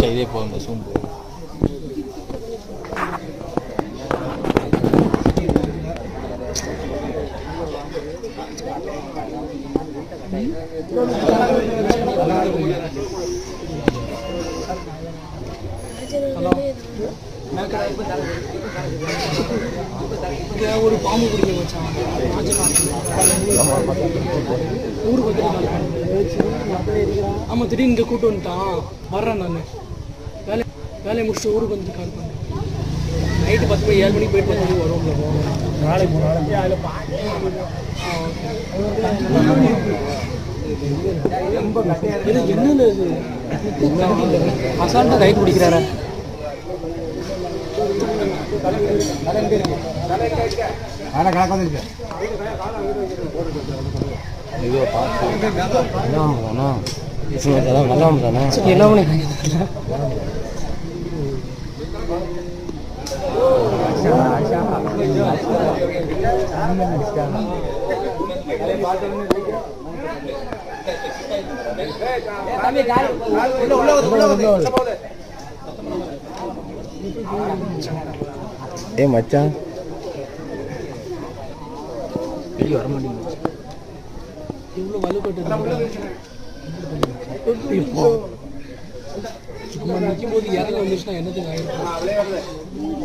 இதே போகும் சூம்பு ஒரு பாம்பு பிடிக்க வச்சான் ஊருக்கு ஆமாம் திடீர்னு இங்கே கூப்பிட்டு வந்துட்டான் வர்றேன் நான் வேலையை முடிச்சுட்டு ஊருக்கு வந்து கால் பண்ணேன் நைட்டு 10 மணி 7 மணிக்கு போயிட்டு 10 மணிக்கு வரும் நாளைக்கு என்னன்னு அசால்ட்டாக கைட்டு பிடிக்கிறாரா ஏ மச்சான் வெளியே வர மாட்டேங்குது இவ்வளோ வலுப்பட்டு இப்போ சும்மா நிற்கும் போது இறங்கி வந்துச்சுன்னா என்னத்துக்கு ஆயிருக்கும்